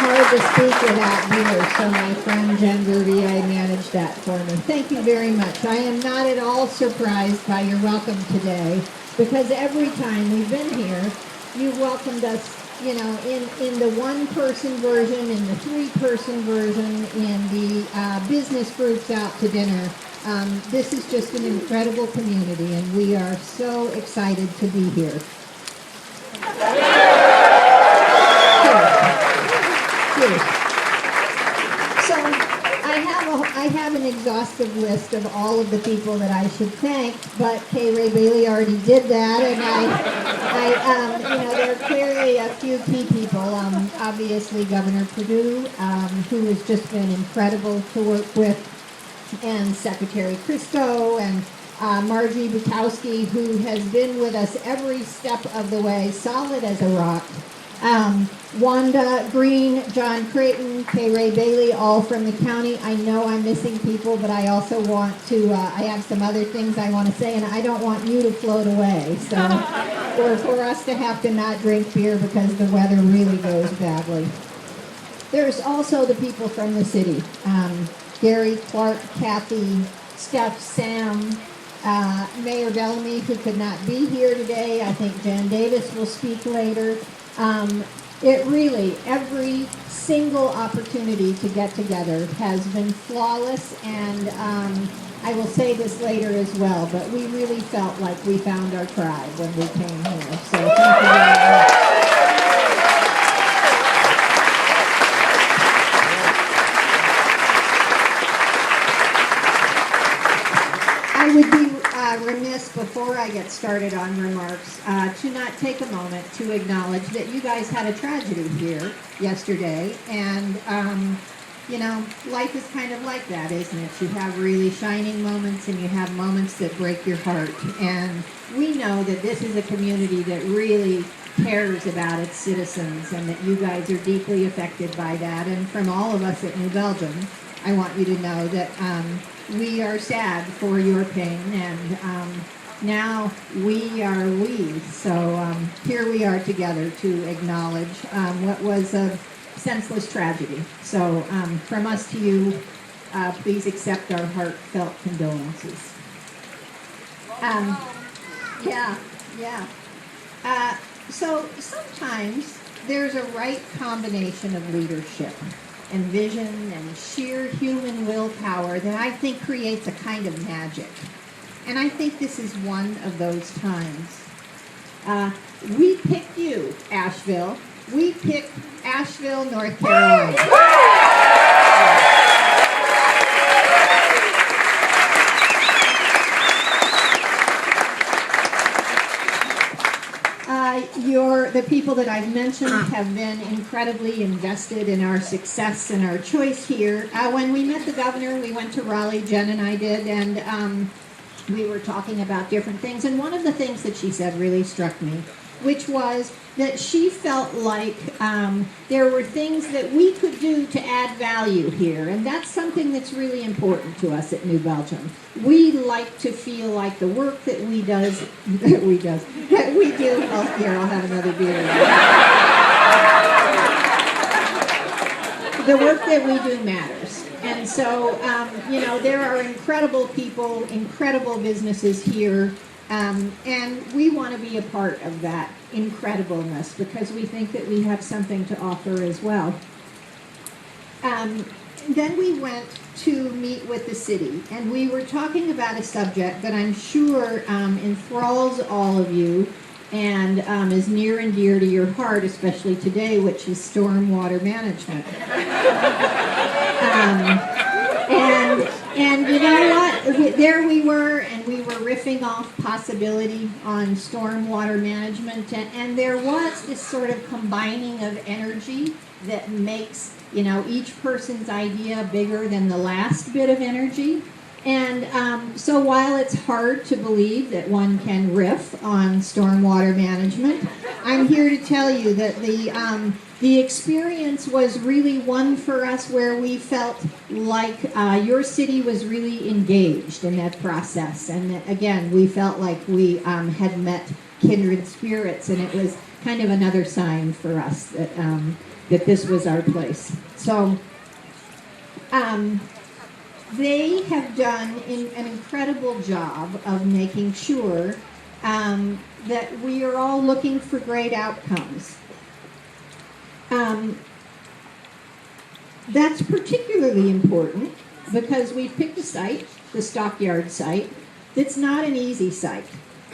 hard to speak without beer, so my friend Jen Bouvier managed that for me. Thank you very much. I am not at all surprised by your welcome today, because every time we've been here, you've welcomed us, you know, in the one-person version, in the three-person version, in the business groups out to dinner. This is just an incredible community, and we are so excited to be here. Cheers. So I have an exhaustive list of all of the people that I should thank, but Kay Ray Bailey already did that, and there are clearly a few key people. Obviously, Governor Perdue, who has just been incredible to work with, and Secretary Christo, and Margie Bukowski, who has been with us every step of the way, solid as a rock. Wanda Green, John Creighton, Kay Ray Bailey, all from the county. I know I'm missing people, but I also want to, I have some other things I want to say, and I don't want you to float away. So, or for us to have to not drink beer because the weather really goes badly. There's also the people from the city. Gary, Clark, Kathy, Steph, Sam, Mayor Bellamy, who could not be here today. I think Jan Davis will speak later. It really, every single opportunity to get together has been flawless, and I will say this later as well, but we really felt like we found our tribe when we came here. So thank you very much. I would be remiss before I get started on remarks to not take a moment to acknowledge that you guys had a tragedy here yesterday, and life is kind of like that, isn't it? You have really shining moments and you have moments that break your heart, and we know that this is a community that really cares about its citizens, and that you guys are deeply affected by that. And from all of us at New Belgium, I want you to know that we are sad for your pain, and now we are we. So here we are together to acknowledge what was a senseless tragedy. So from us to you, please accept our heartfelt condolences. So sometimes there's a right combination of leadership and vision and sheer human willpower that I think creates a kind of magic. And I think this is one of those times. We picked you, Asheville. We picked Asheville, North Carolina. The people that I've mentioned have been incredibly invested in our success and our choice here. When we met the governor, we went to Raleigh, Jen and I did, and we were talking about different things. And one of the things that she said really struck me, which was that she felt like there were things that we could do to add value here. And that's something that's really important to us at New Belgium. We like to feel like the work that we do, oh, here, I'll have another beer. The work that we do matters. And so, there are incredible people, incredible businesses here. And we want to be a part of that incredibleness because we think that we have something to offer as well. Then we went to meet with the city, and we were talking about a subject that I'm sure enthralls all of you and is near and dear to your heart, especially today, which is stormwater management. And you know what? There we were, and we were riffing off possibility on stormwater management, and there was this sort of combining of energy that makes, each person's idea bigger than the last bit of energy. And so while it's hard to believe that one can riff on stormwater management, I'm here to tell you that the experience was really one for us where we felt like your city was really engaged in that process. And that, again, we felt like we had met kindred spirits, and it was kind of another sign for us that that this was our place. So they have done an incredible job of making sure that we are all looking for great outcomes. That's particularly important because we've picked a site, the Stockyard site, that's not an easy site.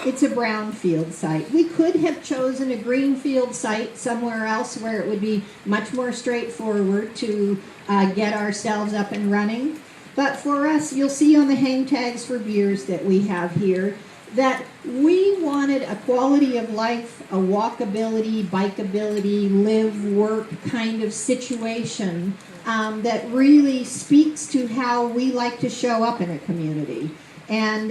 It's a brownfield site. We could have chosen a greenfield site somewhere else where it would be much more straightforward to get ourselves up and running. But for us, you'll see on the hang tags for beers that we have here that we wanted a quality of life, a walkability, bikeability, live, work kind of situation that really speaks to how we like to show up in a community. And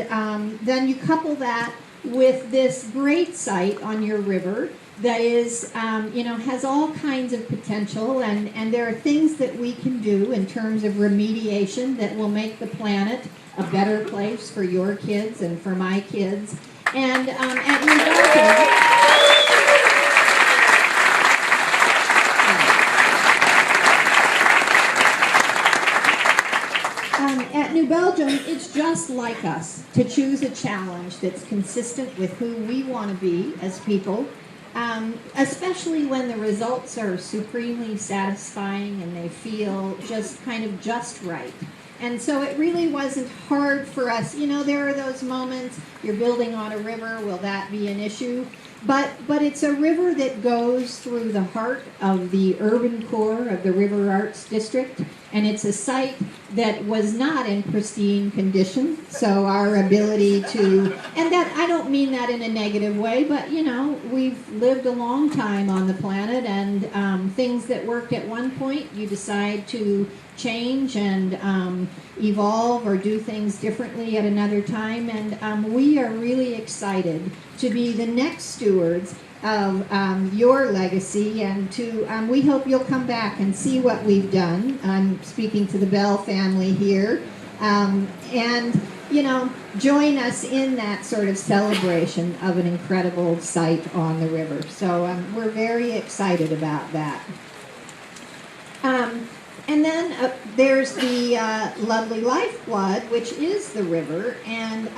then you couple that with this great site on your river that is, has all kinds of potential, and there are things that we can do in terms of remediation that will make the planet a better place for your kids and for my kids. And at New Belgium, New Belgium, it's just like us to choose a challenge that's consistent with who we want to be as people, especially when the results are supremely satisfying and they feel just kind of just right. And so it really wasn't hard for us. There are those moments, you're building on a river, will that be an issue? But it's a river that goes through the heart of the urban core of the River Arts District, and it's a site that was not in pristine condition. So our ability to, and that I don't mean that in a negative way, but we've lived a long time on the planet, and things that worked at one point, you decide to change and evolve or do things differently at another time. And we are really excited to be the next stewards of your legacy, and to we hope you'll come back and see what we've done. I'm speaking to the Bell family here, and join us in that sort of celebration of an incredible site on the river. So we're very excited about that. And then there's the lovely lifeblood, which is the river, and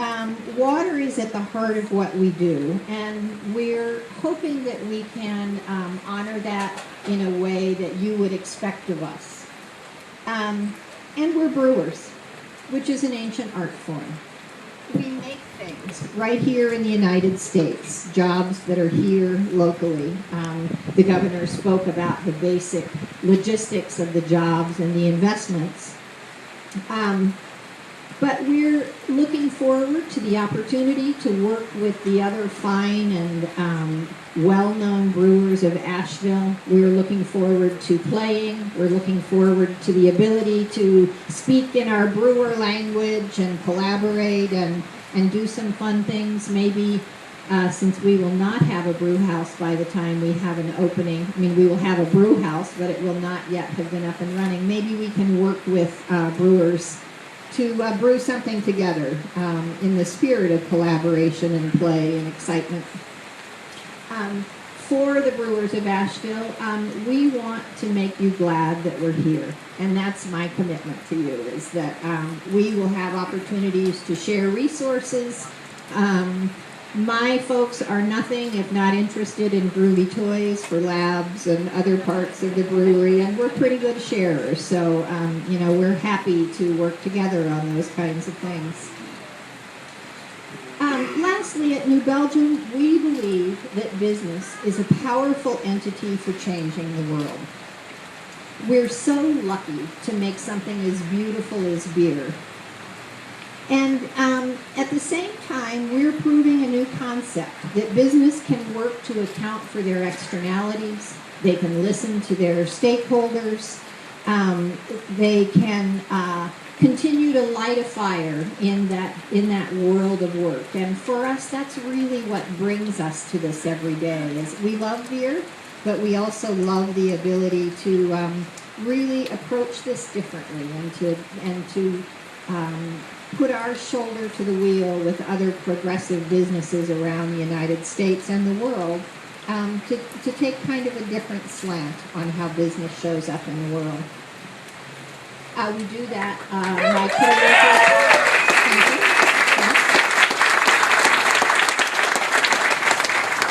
water is at the heart of what we do, and we're hoping that we can honor that in a way that you would expect of us. And we're brewers, which is an ancient art form. We make things right here in the United States, jobs that are here locally. The governor spoke about the basic logistics of the jobs and the investments. But we're looking forward to the opportunity to work with the other fine and well-known brewers of Asheville. We're looking forward to playing. We're looking forward to the ability to speak in our brewer language and collaborate and do some fun things. Maybe since we will not have a brew house by the time we have an opening, we will have a brew house, but it will not yet have been up and running. Maybe we can work with brewers to brew something together in the spirit of collaboration and play and excitement. For the brewers of Asheville, we want to make you glad that we're here. And that's my commitment to you, is that we will have opportunities to share resources. My folks are nothing if not interested in brewery toys for labs and other parts of the brewery, and we're pretty good sharers. So, we're happy to work together on those kinds of things. Lastly, at New Belgium, we believe that business is a powerful entity for changing the world. We're so lucky to make something as beautiful as beer. And at the same time, we're proving a new concept, that business can work to account for their externalities. They can listen to their stakeholders. They can continue to light a fire in that world of work. And for us, that's really what brings us to this every day. Is we love beer, but we also love the ability to really approach this differently and to put our shoulder to the wheel with other progressive businesses around the United States and the world to take kind of a different slant on how business shows up in the world. We do that, my coworkers,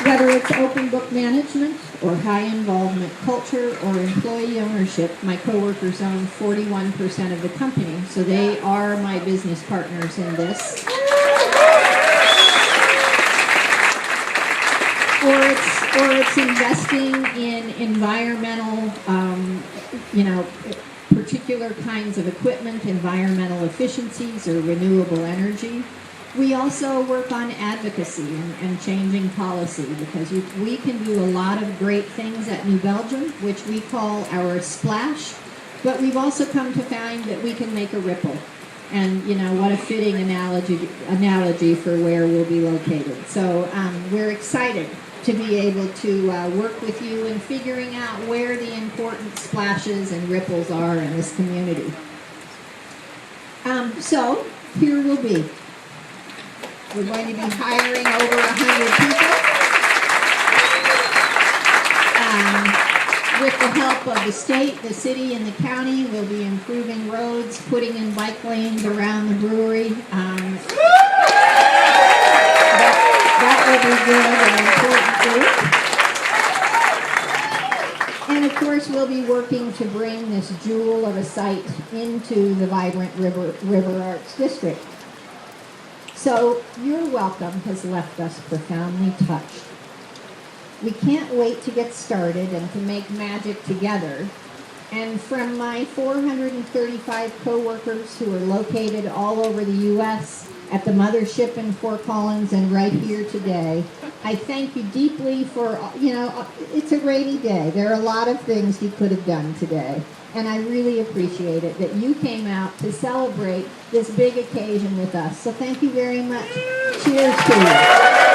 whether it's open book management or high involvement culture or employee ownership, my coworkers own 41% of the company, so they are my business partners in this. Or it's investing in environmental, particular kinds of equipment, environmental efficiencies, or renewable energy. We also work on advocacy and changing policy, because we can do a lot of great things at New Belgium, which we call our splash, but we've also come to find that we can make a ripple. And, what a fitting analogy for where we'll be located. So we're excited to be able to work with you in figuring out where the important splashes and ripples are in this community. So here we'll be. We're going to be hiring over 100 people. With the help of the state, the city, and the county, we'll be improving roads, putting in bike lanes around the brewery. That will be good and important work. And of course, we'll be working to bring this jewel of a site into the vibrant River Arts District. So your welcome has left us profoundly touched. We can't wait to get started and to make magic together. And from my 435 coworkers who are located all over the U.S., at the mothership in Fort Collins and right here today, I thank you deeply for, it's a rainy day. There are a lot of things you could have done today. And I really appreciate it that you came out to celebrate this big occasion with us. So thank you very much. Cheers to you.